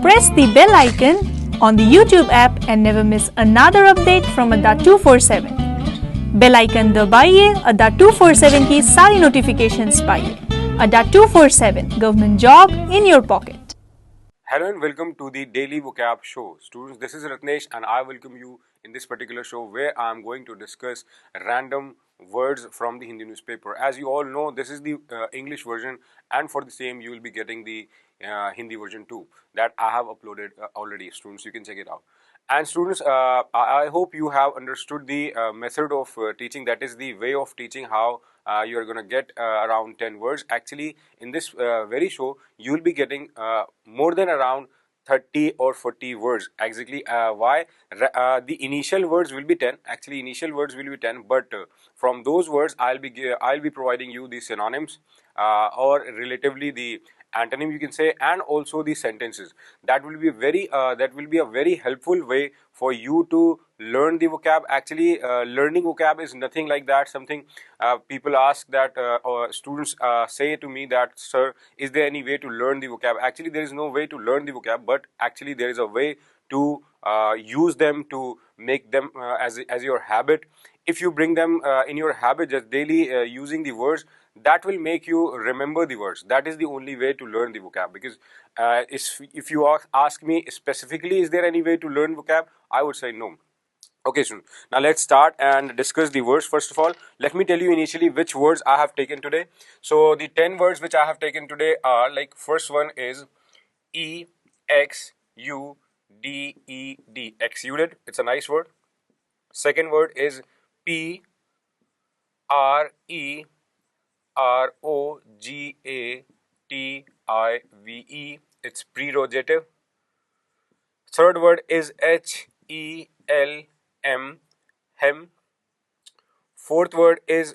Press the bell icon on the YouTube app and never miss another update from Adda247. Bell icon दबाइए, Adda247 की सारी notifications पाइए. Adda247 government job in your pocket. Hello and welcome to the Daily Vocab Show. Students, this is Ratnesh and I welcome you in this particular show where I am going to discuss random words from the Hindi newspaper. As you all know, this is the English version, and for the same you will be getting the Hindi version too that I have uploaded already. Students, you can check it out. And students, I hope you have understood the method of teaching, that is the way of teaching, how you are going to get around 10 words. Actually, in this very show, you will be getting more than around 30 or 40 words. Exactly why? The initial words will be 10. Actually, initial words will be 10, but from those words, I'll be providing you the synonyms or relatively the antonym, you can say, and also the sentences. That will be a very helpful way for you to learn the vocab. Actually, learning vocab is nothing like that. Something people ask that or students say to me that, sir, is there any way to learn the vocab? Actually, there is no way to learn the vocab, but actually there is a way to use them, to make them as your habit. If you bring them in your habit, just daily using the words, that will make you remember the words. That is the only way to learn the vocab. Because if you ask me specifically, is there any way to learn vocab, I would say no. Okay, so now let's start and discuss the words. First of all, let me tell you initially which words I have taken today. So the 10 words which I have taken today are, like, first one is exuded. Exuded, it's a nice word. Second word is prerogative. It's prerogative. Third word is helm, hem. Fourth word is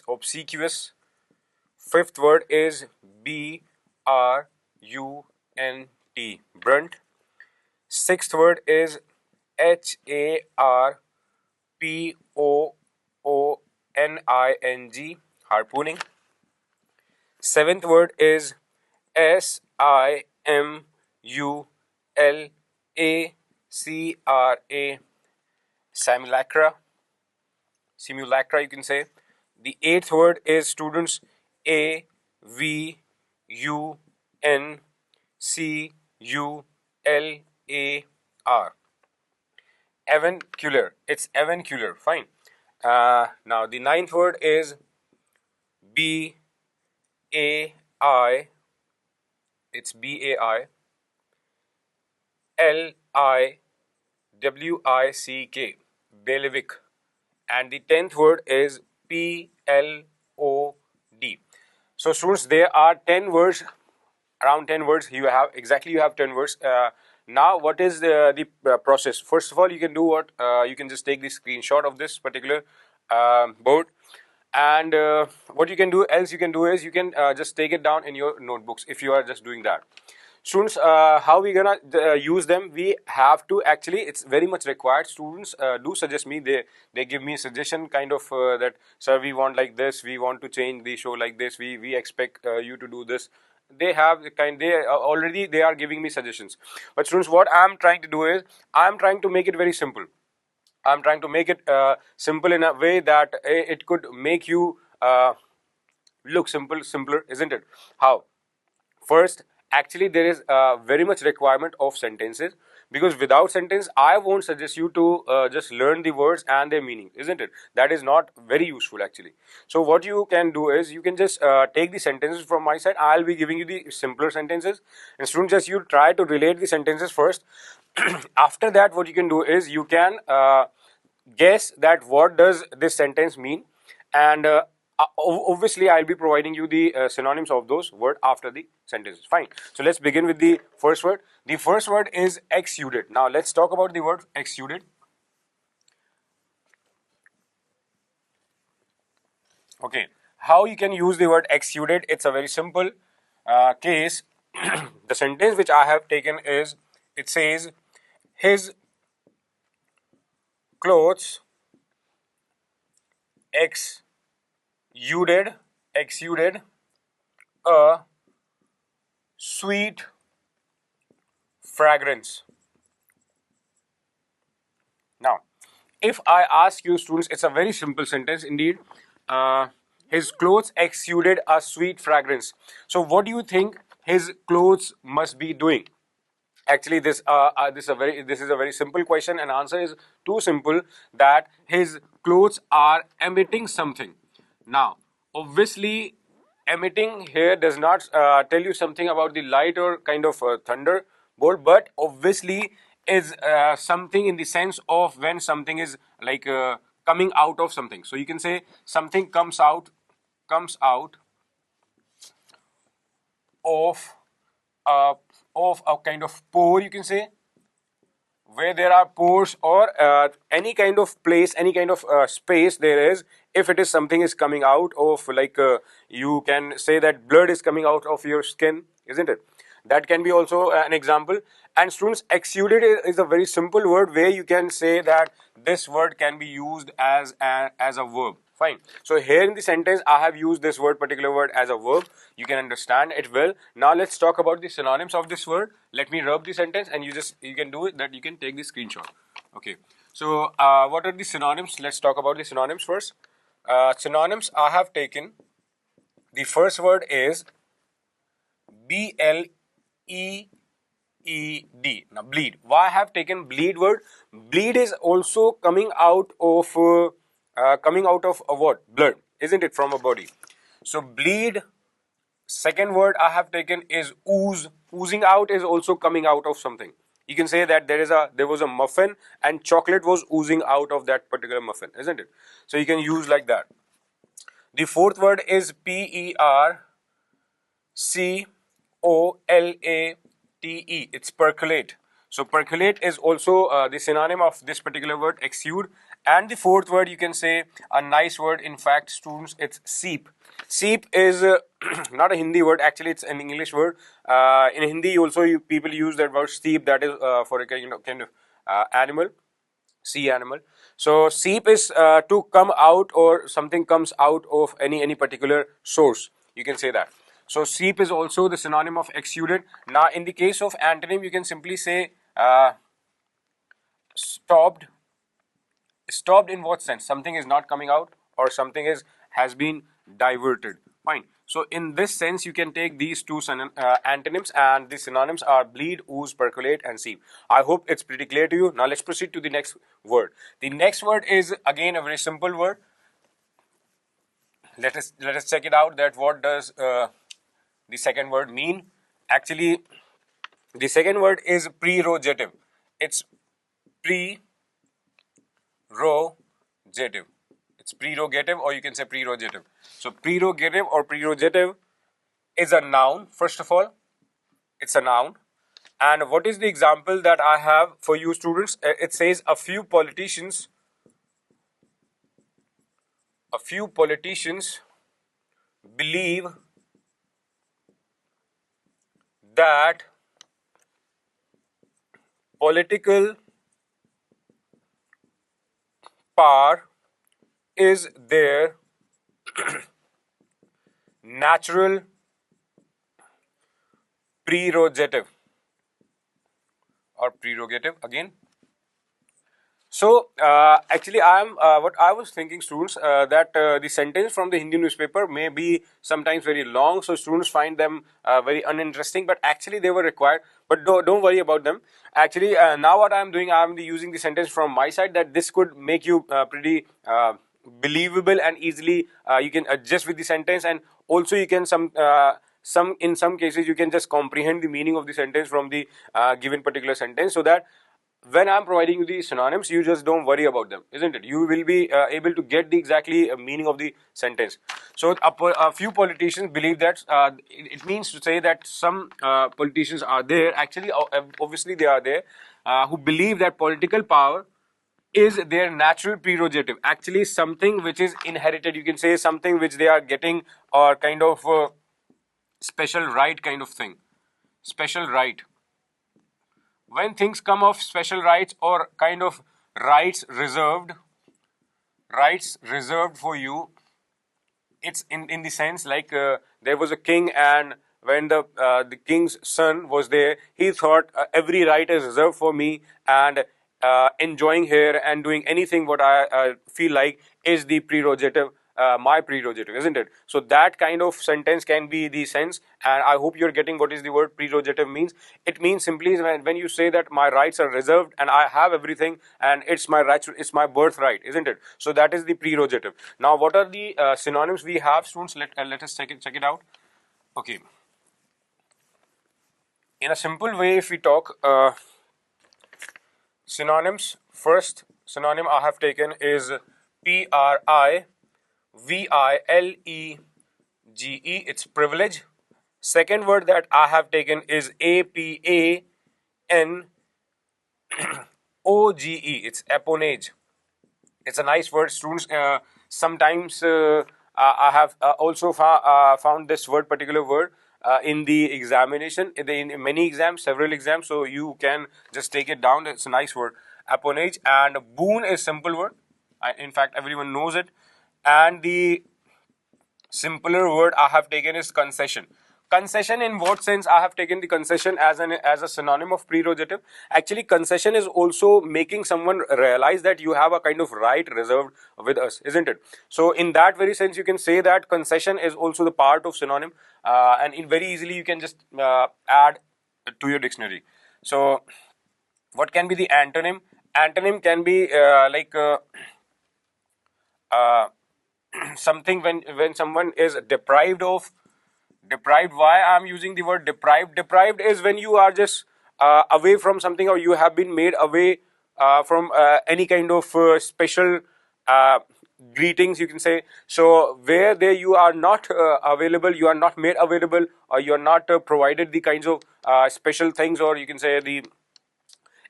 obsequious. Fifth word is brunt. Sixth word is harpooning. Seventh word is simulacra. Simulacra, you can say. The eighth word is, students, avuncular. Avuncular. It's avuncular. Fine. Now the ninth word is bai. It's bai. liwick. Bailiwick. And the 10th word is plod. So students, there are 10 words, around 10 words. You have 10 words. Now what is the process? First of all, you can do what? You can just take the screenshot of this particular board, and what you can do is you can just take it down in your notebooks if you are just doing that. Students, how we gonna use them? We have to, actually, it's very much required. Students do suggest me, they give me a suggestion kind of that, sir, we want like this, we want to change the show like this, we expect you to do this. They have already they are giving me suggestions. But students, what I'm trying to do is I'm trying to make it very simple. I'm trying to make it simple in a way that it could make you look simpler, isn't it? How? First, actually, there is very much requirement of sentences, because without sentence, I won't suggest you to just learn the words and their meaning, isn't it? That is not very useful, actually. So what you can do is you can just take the sentences from my side. I'll be giving you the simpler sentences, and students, just you try to relate the sentences first. After that, what you can do is you can guess that what does this sentence mean, and obviously I'll be providing you the synonyms of those words after the sentences. Fine. So let's begin with the first word. The first word is exuded. Now let's talk about the word exuded. Okay, how you can use the word exuded? It's a very simple case. The sentence which I have taken is, it says, his clothes exuded exuded a sweet fragrance. Now, if I ask you students, it's a very simple sentence indeed. His clothes exuded a sweet fragrance. So what do you think his clothes must be doing? Actually, this is a very simple question, and answer is too simple that his clothes are emitting something. Now, obviously, emitting here does not tell you something about the light or kind of thunderbolt, but obviously is something in the sense of when something is like coming out of something. So you can say something comes out of uh, of a kind of pore, you can say, where there are pores or any kind of place, any kind of space there is. If it is something is coming out of, like you can say that blood is coming out of your skin, isn't it? That can be also an example. And students, exuded is a very simple word where you can say that this word can be used as a verb. Fine. So here in the sentence, I have used this particular word as a verb. You can understand it well. Now let's talk about the synonyms of this word. Let me rub the sentence, and you can do it. That you can take the screenshot. Okay. So what are the synonyms? Let's talk about the synonyms first. Synonyms I have taken. The first word is BLEED. Now bleed. Why I have taken bleed word? Bleed is also coming out of a what? Blood, isn't it, from a body? So bleed. Second word I have taken is ooze. Oozing out is also coming out of something. You can say that there was a muffin and chocolate was oozing out of that particular muffin, isn't it? So you can use like that. The fourth word is PERCOLATE. It's percolate. So percolate is also the synonym of this particular word, exude. And the fourth word, you can say a nice word, in fact, students, it's seep. Seep is not a Hindi word, actually it's an English word. In Hindi also people use that word seep, that is for a kind of animal, sea animal. So seep is to come out, or something comes out of any particular source. You can say that. So seep is also the synonym of exuded. Now in the case of antonym, you can simply say stopped. Stopped in what sense? Something is not coming out, or something has been diverted. Fine. So in this sense, you can take these two antonyms, and the synonyms are bleed, ooze, percolate, and seep. I hope it's pretty clear to you. Now let's proceed to the next word. The next word is again a very simple word. Let us check it out. That what does the second word mean? Actually, the second word is prerogative. It's prerogative. It's prerogative, or you can say prerogative. So prerogative or prerogative is a noun. First of all, it's a noun. And what is the example that I have for you students? It says a few politicians believe that political power is their natural prerogative, or prerogative again. So actually, I am what I was thinking, students, that the sentence from the Hindi newspaper may be sometimes very long, so students find them very uninteresting. But actually, they were required. But don't worry about them. Actually, now what I am doing, I am using the sentence from my side, that this could make you pretty believable, and easily you can adjust with the sentence, and also you can in some cases you can just comprehend the meaning of the sentence from the given particular sentence, so that when I'm providing you the synonyms, you just don't worry about them, isn't it? You will be able to get the exactly meaning of the sentence. So a few politicians believe that it means to say that some politicians are there, actually obviously they are there, who believe that political power is their natural prerogative, actually something which is inherited, you can say something which they are getting, or kind of special right kind of thing. Special right. When things come of special rights, or kind of rights reserved for you, it's in the sense like there was a king, and when the king's son was there, he thought every right is reserved for me, and enjoying here and doing anything what I feel like is the prerogative, my prerogative, isn't it? So that kind of sentence can be the sense, and I hope you're getting what is the word prerogative means. It means simply when you say that my rights are reserved and I have everything and it's my right, it's my birthright, isn't it? So that is the prerogative. Now, what are the synonyms we have, students? Let us check it out. Okay. In a simple way, if we talk synonyms, first synonym I have taken is PRIVILEGE. It's privilege. Second word that I have taken is APANOGE. It's appanage. It's a nice word, students. Sometimes I have also found this particular word in the examination, in many exams, several exams. So you can just take it down. It's a nice word, appanage. And boon is simple word. In fact, everyone knows it. And the simpler word I have taken is concession. Concession, in what sense I have taken the concession as a synonym of prerogative? Actually, concession is also making someone realize that you have a kind of right reserved with us, isn't it? So in that very sense, you can say that concession is also the part of synonym, and in very easily you can just add to your dictionary. So what can be the antonym? Antonym can be something when someone is deprived of. Deprived, why I'm using the word deprived is when you are just away from something, or you have been made away from any kind of special greetings, you can say. So where there you are not available, you are not made available, or you are not provided the kinds of special things, or you can say the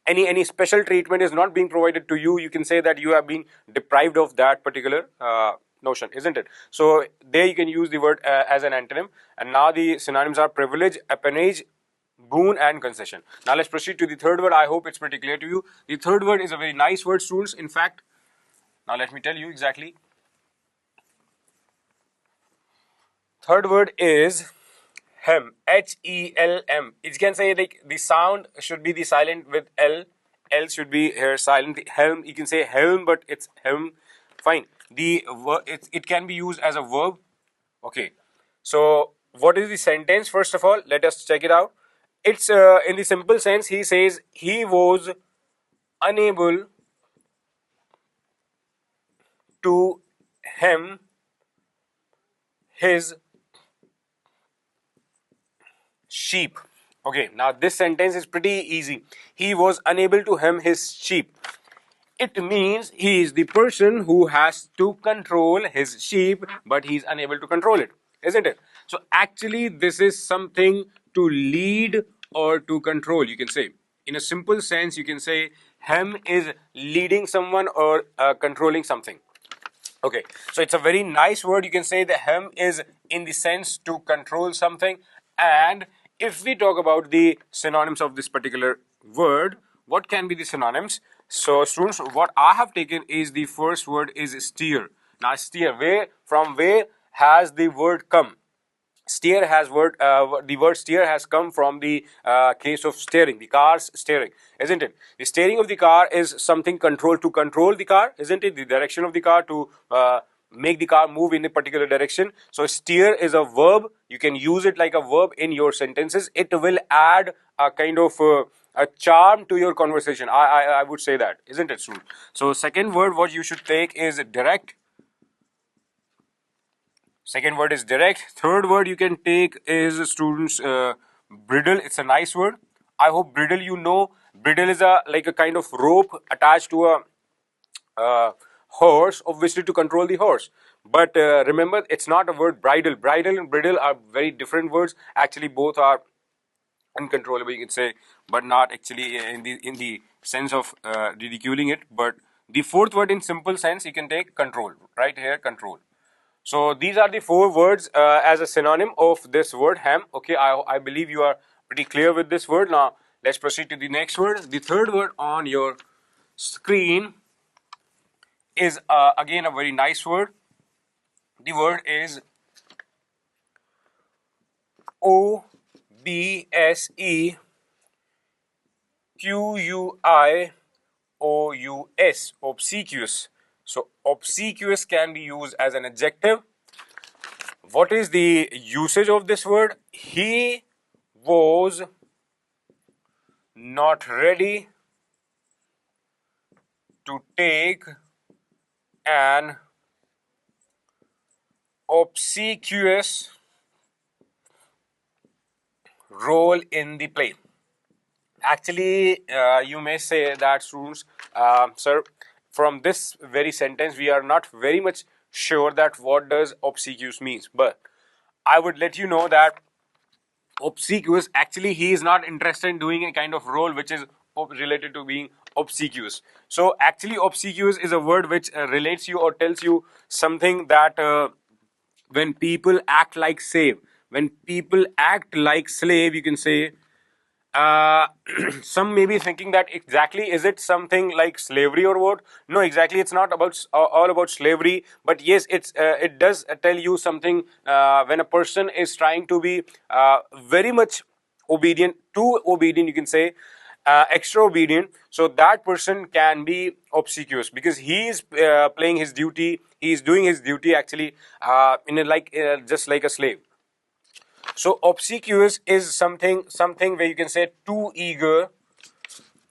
any special treatment is not being provided to you, you can say that you have been deprived of that particular notion, isn't it? So there you can use the word as an antonym. And now the synonyms are privilege, appanage, boon, and concession. Now let's proceed to the third word. I hope it's pretty clear to you. The third word is a very nice word, students. In fact, now let me tell you exactly. Third word is hem, HELM. You can say like the sound should be the silent with L. L should be here silent. Helm, you can say helm, but it's helm. Fine. It can be used as a verb. Okay. So what is the sentence? First of all, let us check it out. It's in the simple sense. He says he was unable to hem his sheep. Okay, now this sentence is pretty easy. He was unable to hem his sheep. It means he is the person who has to control his sheep, but he's unable to control it, isn't it? So actually, this is something to lead or to control, you can say. In a simple sense, you can say hem is leading someone or controlling something. Okay, so it's a very nice word. You can say the hem is in the sense to control something. And if we talk about the synonyms of this particular word, what can be the synonyms? So students, what I have taken is the first word is steer. Now steer, from where has the word come? Steer has the word steer has come from the case of steering, the car's steering, isn't it? The steering of the car is something to control the car, isn't it? The direction of the car, to make the car move in a particular direction. So steer is a verb. You can use it like a verb in your sentences. It will add a kind of a charm to your conversation. I would say that, isn't it, student? So second word what you should take is direct. Second word is direct. Third word you can take is, students, bridle. It's a nice word. I hope bridle you know. Bridle is like a kind of rope attached to a horse, obviously to control the horse. But remember, it's not a word bridle. Bridle and bridle are very different words. Actually, both are uncontrollable, you can say, but not actually in the sense of ridiculing it. But the fourth word in simple sense you can take control. Right here, control. So these are the four words as a synonym of this word hem. Okay, I believe you are pretty clear with this word. Now let's proceed to the next word. The third word on your screen is again a very nice word. The word is obsequious, obsequious. So obsequious can be used as an adjective. What is the usage of this word? He was not ready to take an obsequious role in the play. Actually, you may say that students, sir, from this very sentence, we are not very much sure that what does obsequious means. But I would let you know that obsequious, actually, he is not interested in doing a kind of role which is related to being obsequious. So actually, obsequious is a word which relates you or tells you something that when people act like slave, when people act like slave, you can say uh, some may be thinking that exactly is it something like slavery or what? No, exactly. It's not about all about slavery, but yes, it does tell you something when a person is trying to be very much obedient, too obedient, you can say. Extra obedient, so that person can be obsequious because he is playing his duty, he is doing his duty actually in a like just like a slave. So obsequious is something where you can say too eager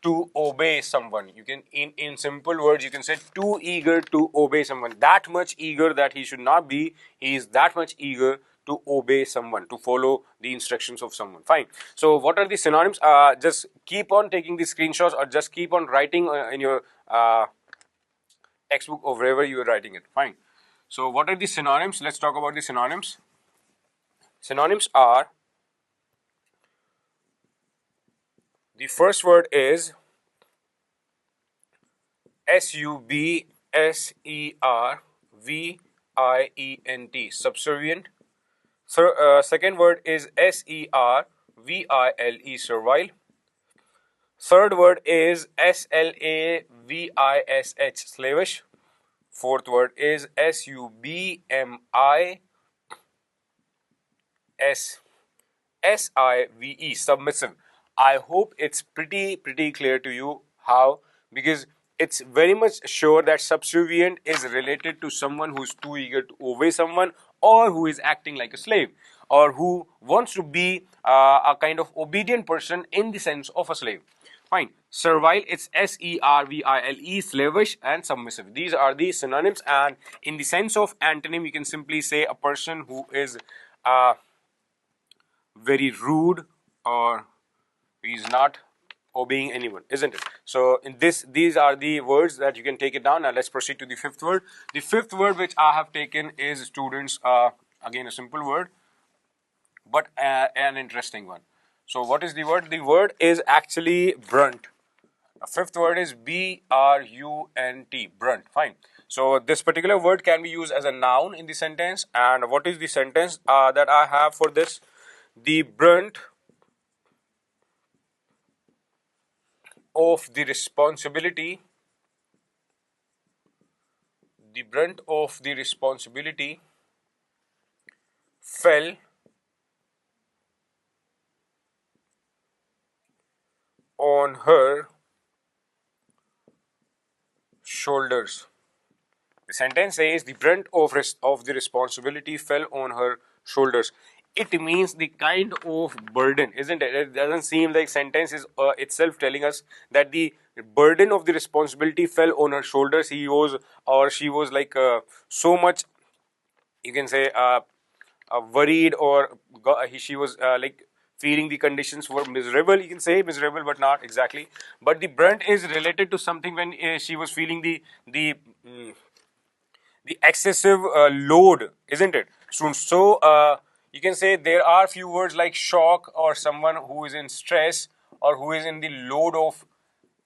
to obey someone. You can in simple words you can say too eager to obey someone. That much eager that he should not be. He is that much eager to obey someone, to follow the instructions of someone. Fine. So what are the synonyms? Just keep on taking the screenshots or just keep on writing in your textbook or wherever you are writing it. Fine. So what are the synonyms? Let's talk about the synonyms. Synonyms are, the first word is subservient, subservient. Second word is servile, servile. Third word is slavish, slavish. Fourth word is submissive, submissive. I hope it's pretty clear to you how, because it's very much sure that subservient is related to someone who's too eager to obey someone, or who is acting like a slave, or who wants to be a kind of obedient person in the sense of a slave. Fine. Servile, it's servile, slavish and submissive. These are the synonyms, and in the sense of antonym, you can simply say a person who is very rude, or he's not obeying anyone, isn't it? So in this, these are the words that you can take it down. Now let's proceed to the fifth word. The fifth word which I have taken is, students, again a simple word, but an interesting one. So what is the word? The word is actually brunt. The fifth word is BRUNT, brunt. Fine. So this particular word can be used as a noun in the sentence. And what is the sentence that I have for this? The brunt of the responsibility, the brunt of the responsibility fell on her shoulders. The sentence says the brunt of the responsibility fell on her shoulders. It means the kind of burden, isn't it? It doesn't seem like sentence is itself telling us that the burden of the responsibility fell on her shoulders. He was, or she was like so much, you can say, worried, or she was like feeling the conditions were miserable. You can say miserable, but not exactly. But the brunt is related to something when she was feeling the excessive load, isn't it? So you can say there are few words like shock, or someone who is in stress, or who is in the load of,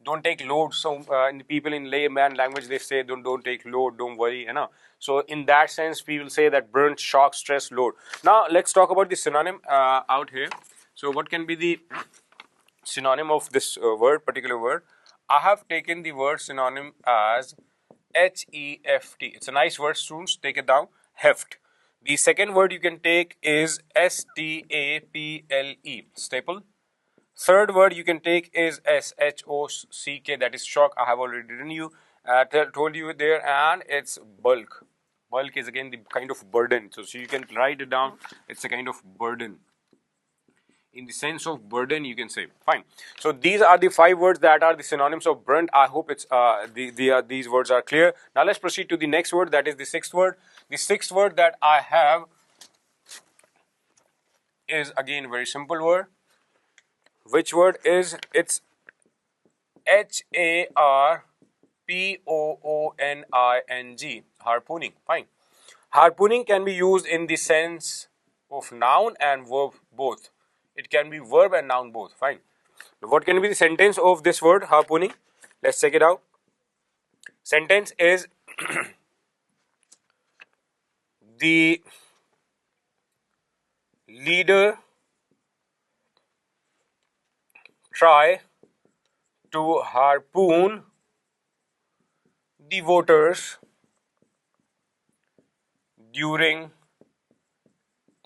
don't take load. So in the people in layman language they say don't take load, don't worry, you know. So in that sense people say that burnt, shock, stress, load. Now let's talk about the synonym out here. So what can be the synonym of this particular word? I have taken the word synonym as HEFT. It's a nice word, students. Take it down. heft. The second word you can take is staple, staple. Third word you can take is shock, that is shock. I have already written you, told you there, and it's bulk. Bulk is again the kind of burden. So you can write it down. It's a kind of burden. In the sense of burden, you can say. Fine. So these are the 5 words that are the synonyms of brunt. I hope it's these words are clear. Now let's proceed to the next word. That is the 6th word. The 6th word that I have is again a very simple word. Which word is? It's harpooning. Harpooning. Fine. Harpooning can be used in the sense of noun and verb both. It can be verb and noun both. Fine. What can be the sentence of this word harpooning? Let's check it out. Sentence is the leader try to harpoon the voters during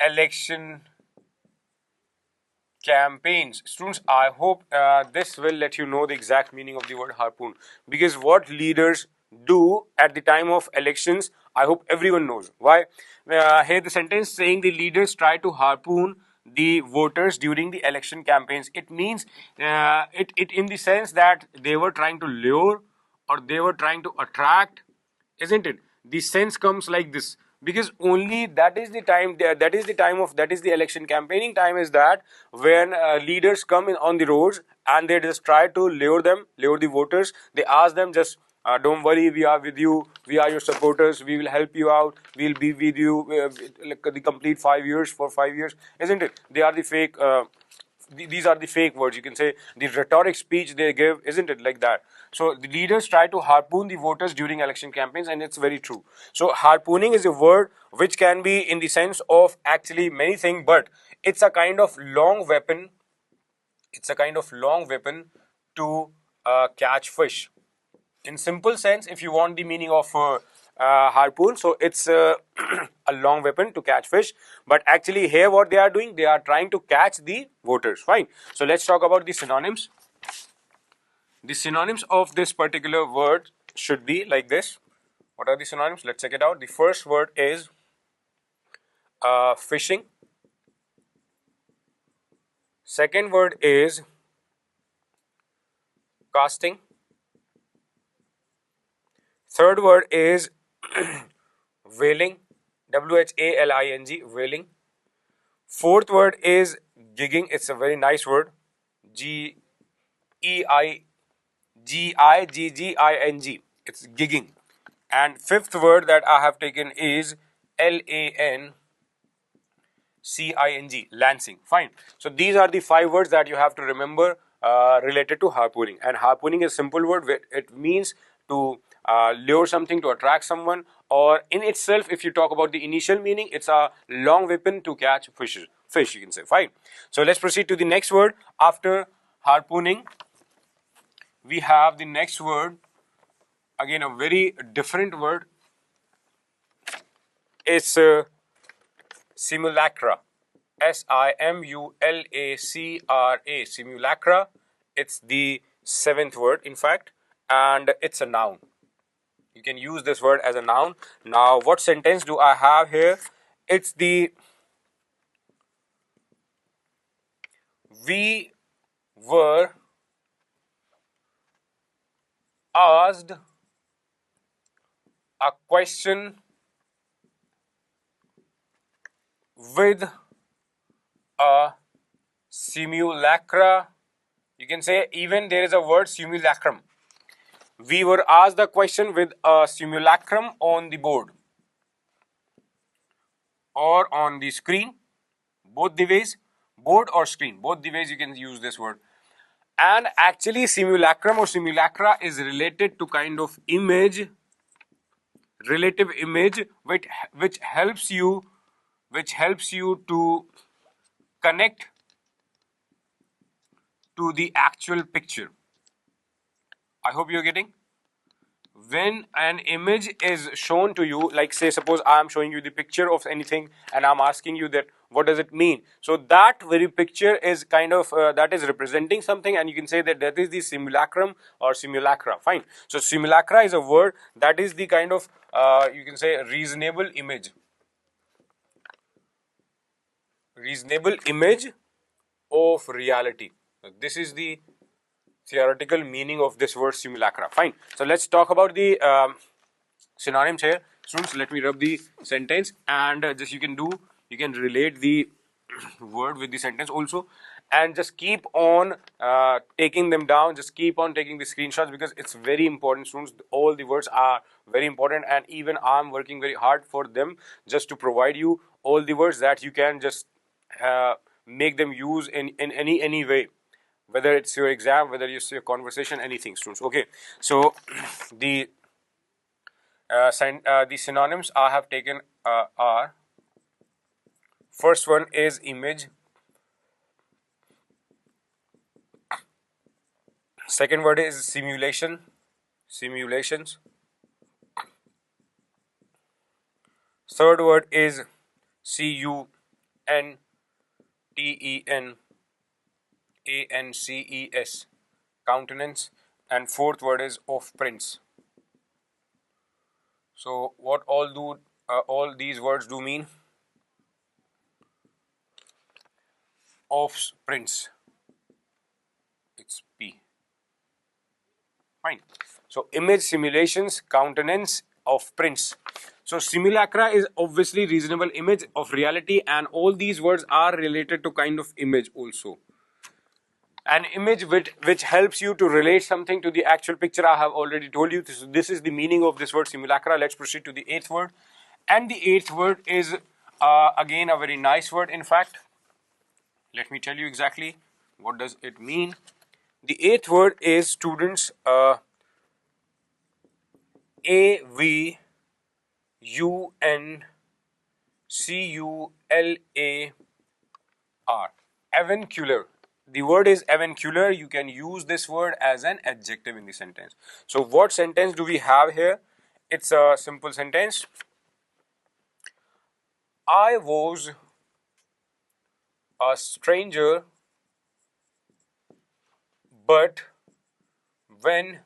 election campaigns. Students, I hope this will let you know the exact meaning of the word harpoon, because what leaders do at the time of elections, I hope everyone knows. Why? Here the sentence saying the leaders try to harpoon the voters during the election campaigns. It means it in the sense that they were trying to lure or they were trying to attract, isn't it? The sense comes like this, because only that is the time, that is the time of, that is the election campaigning time, is that when leaders come in on the roads and they just try to lure the voters. They ask them, just don't worry, we are with you, we are your supporters, we will help you out, we'll be with you like the complete 5 years, for 5 years, isn't it? They are the fake these are the fake words, you can say, the rhetoric speech they give, isn't it, like that? So the leaders try to harpoon the voters during election campaigns, and it's very true. So harpooning is a word which can be in the sense of actually many things, but it's a kind of long weapon. It's a kind of long weapon to catch fish. In simple sense, if you want the meaning of harpoon, so it's a long weapon to catch fish, but actually here what they are doing, they are trying to catch the voters. Fine. So let's talk about the synonyms. The synonyms of this particular word should be like this. What are the synonyms? Let's check it out. The first word is fishing. Second word is casting. Third word is whaling, whaling, whaling. Fourth word is gigging. It's a very nice word, G E I G I G G I N G. It's gigging. And fifth word that I have taken is LANCING, lancing. Fine. So these are the 5 words that you have to remember related to harpooning. And harpooning is a simple word. It means to lure something, to attract someone, or in itself, if you talk about the initial meaning, it's a long weapon to catch fish, you can say. Fine. So let's proceed to the next word. After harpooning, we have the next word, again a very different word. It's simulacra, SIMULACRA, simulacra. It's the 7th word, in fact, and it's a noun. You can use this word as a noun. Now, what sentence do I have here? It's the we were asked a question with a simulacra. You can say even there is a word simulacrum. We were asked the question with a simulacrum on the board or on the screen, both the ways, board or screen, both the ways you can use this word. And actually simulacrum or simulacra is related to kind of image, relative image, which helps you to connect to the actual picture. I hope you're getting. when an image is shown to you, like say suppose I am showing you the picture of anything and I'm asking you that what does it mean, so that very picture is kind of that is representing something, and you can say that that is the simulacrum or simulacra. Fine. So simulacra is a word that is the kind of you can say reasonable image of reality. This is the theoretical meaning of this word simulacra. Fine. So let's talk about the synonyms here. Students, let me rub the sentence, and just you can relate the word with the sentence also, and just keep on taking them down. Just keep on taking the screenshots because it's very important, students. All the words are very important, and even I'm working very hard for them just to provide you all the words that you can just make them use in any way, whether it's your exam, whether it's your conversation, anything, students. Okay, so the the synonyms I have taken are, first one is image, second word is simulations, third word is CUNTENANCES, countenance, and fourth word is offprints. So what all these words do mean? Offprints, it's P. Fine. So image, simulations, countenance, offprints. So simulacra is obviously reasonable image of reality, and all these words are related to kind of image also. An image which helps you to relate something to the actual picture. I have already told you this is the meaning of this word simulacra. Let's proceed to the eighth word, and the eighth word is again a very nice word. In fact, let me tell you exactly what does it mean. The eighth word is, students, AVUNCULAR. Avuncular. The word is avuncular. You can use this word as an adjective in the sentence. So what sentence do we have here? It's a simple sentence. I was a stranger, but when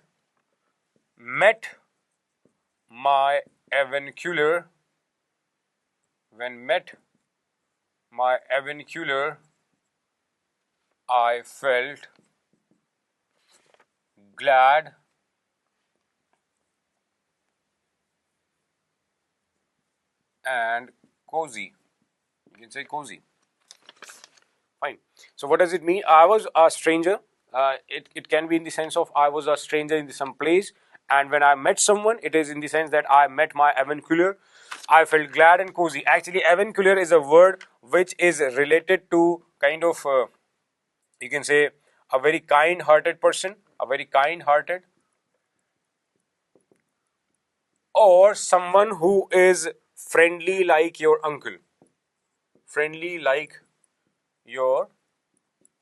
met my avuncular, I felt glad and cozy. You can say cozy. Fine. So what does it mean? I was a stranger. It can be in the sense of I was a stranger in some place, and when I met someone, it is in the sense that I met my avuncular. I felt glad and cozy. Actually, avuncular is a word which is related to kind of you can say a very kind-hearted person, a very kind-hearted, or someone who is friendly like your uncle. Friendly like your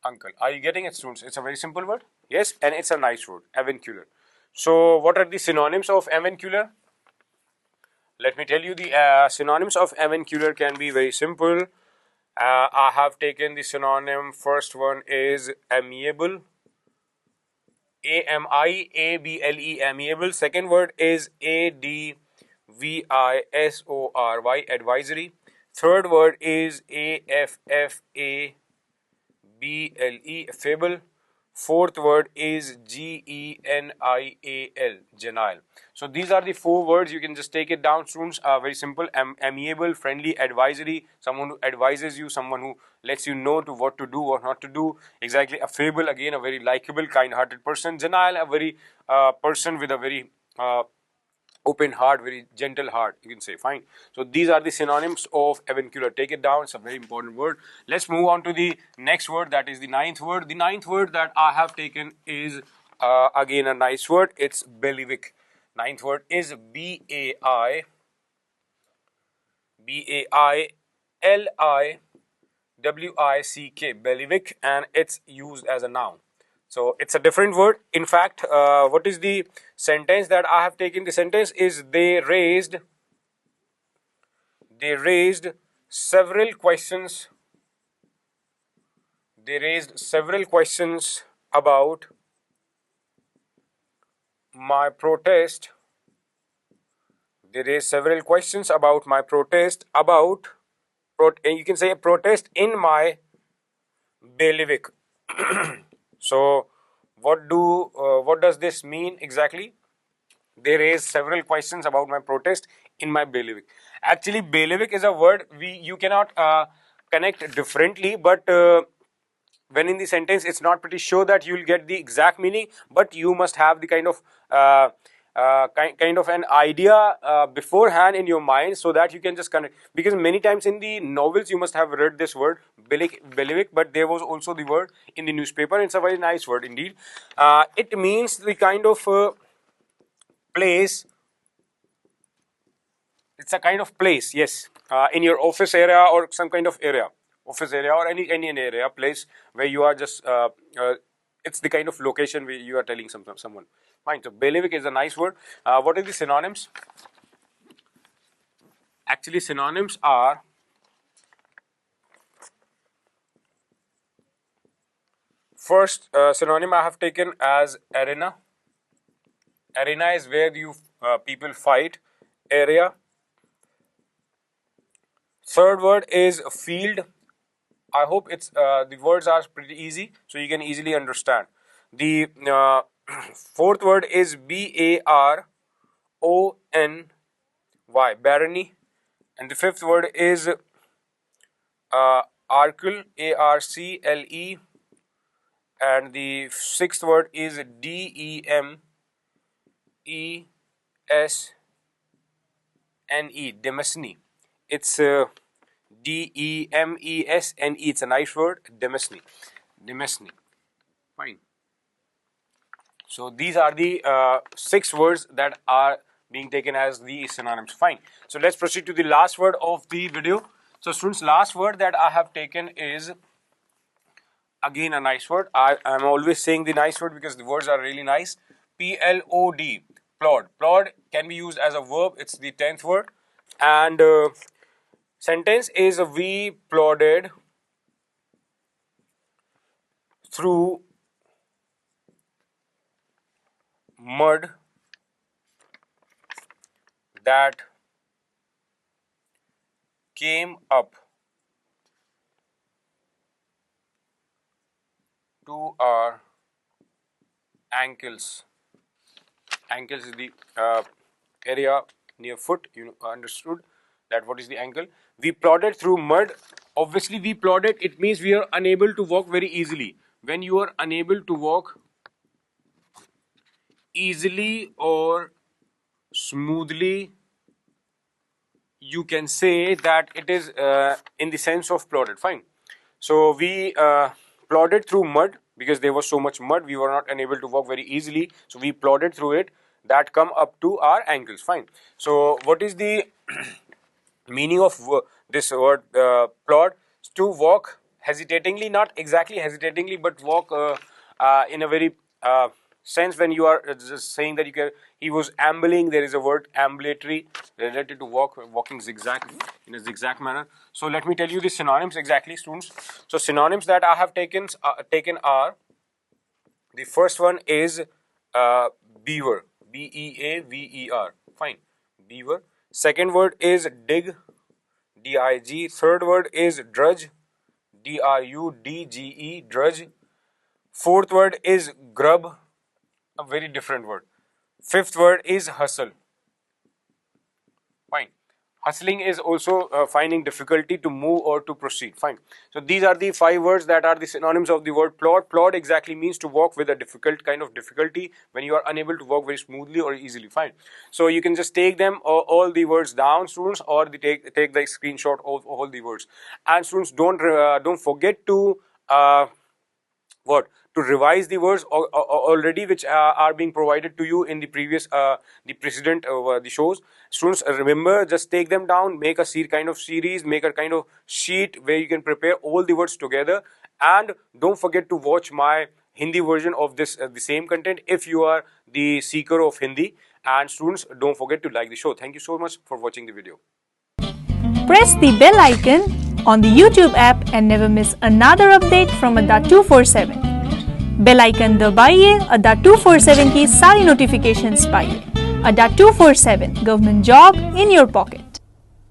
uncle. Are you getting it, students? It's a very simple word. Yes, and it's a nice word, avuncular. So what are the synonyms of avuncular? Let me tell you the synonyms of avuncular can be very simple. I have taken the synonym. First one is amiable, AMIABLE, amiable. Second word is ADVISORY, advisory. Third word is AFFABLE, affable. Fourth word is GENIAL, genial. So these are the four words. You can just take it down, students. Very simple. Amiable, friendly, advisory, someone who advises you, someone who lets you know to what to do or not to do. Exactly. Affable, again, a very likable, kind-hearted person. Genial, a very person with a very open heart, very gentle heart, you can say. Fine. So these are the synonyms of avuncular. Take it down. It's a very important word. Let's move on to the next word, that is the ninth word. The ninth word that I have taken is again a nice word. It's bailiwick. Ninth word is BAILIWICK, bailiwick, and it's used as a noun. So it's a different word. In fact, what is the sentence that I have taken? The sentence is they raised several questions. They raised several questions about my protest. They raised several questions about my protest about you can say a protest in my bailiwick. So what does this mean exactly? They raised several questions about my protest in my bailiwick. Actually, bailiwick is a word you cannot connect differently, but when in the sentence, it's not pretty sure that you will get the exact meaning, but you must have the kind of kind of an idea beforehand in your mind, so that you can just connect. Because many times in the novels you must have read this word bailiwick, but there was also the word in the newspaper. It's a very nice word indeed. It means the kind of place. It's a kind of place, yes, in your office area or some kind of area, office area or any area, place where you are just. It's the kind of location where you are telling someone. Fine. So bailiwick is a nice word. What are the synonyms? Actually, synonyms are first synonym I have taken as arena. Arena is where you people fight. Area. Third word is field. I hope it's the words are pretty easy, so you can easily understand. The fourth word is BARONY, barony, and the fifth word is ARCLE, ARCLE, and the sixth word is DEMESNE, demesne. It's DEMESNE. It's a nice word. Demesne. Fine. So these are the 6 words that are being taken as the synonyms. Fine. So let's proceed to the last word of the video. So students, last word that I have taken is again a nice word. I am always saying the nice word because the words are really nice. PLOD. Plod. Plod can be used as a verb. It's the 10th word. And sentence is we plodded through mud that came up to our ankles. Ankles is the area near foot. You understood that what is the ankle. We plodded through mud. Obviously, we plodded. It means we are unable to walk very easily. When you are unable to walk easily or smoothly, you can say that it is in the sense of plodded. Fine. So we plodded through mud because there was so much mud. We were not unable to walk very easily. So we plodded through it that come up to our ankles. Fine. So what is the meaning of this word plod? To walk hesitatingly, not exactly hesitatingly, but walk in a very sense when you are just saying that he was ambling. There is a word ambulatory related to walking zigzag in a zigzag manner. So let me tell you the synonyms exactly, students. So synonyms that I have taken are, the first one is beaver, BEAVER. Fine, beaver. Second word is dig, DIG. Third word is drudge, DRUDGE, drudge. Fourth word is grub, a very different word. Fifth word is hustle. Fine. Hustling is also finding difficulty to move or to proceed. Fine. So these are the 5 words that are the synonyms of the word plod. Plod exactly means to walk with a difficult kind of difficulty when you are unable to walk very smoothly or easily. Fine. So you can just take them all the words down, students, or take the screenshot of all the words. And students, don't forget to to revise the words already which are being provided to you in the previous the precedent the shows. Students, remember, just take them down, make a kind of series, make a kind of sheet where you can prepare all the words together, and don't forget to watch my Hindi version of this the same content if you are the seeker of Hindi. And students, don't forget to like the show. Thank you so much for watching the video. Press the bell icon on the YouTube app and never miss another update from Adda247. Bell icon दबाइए, Adda247 की सारी notifications पाइए. Adda247 government job in your pocket.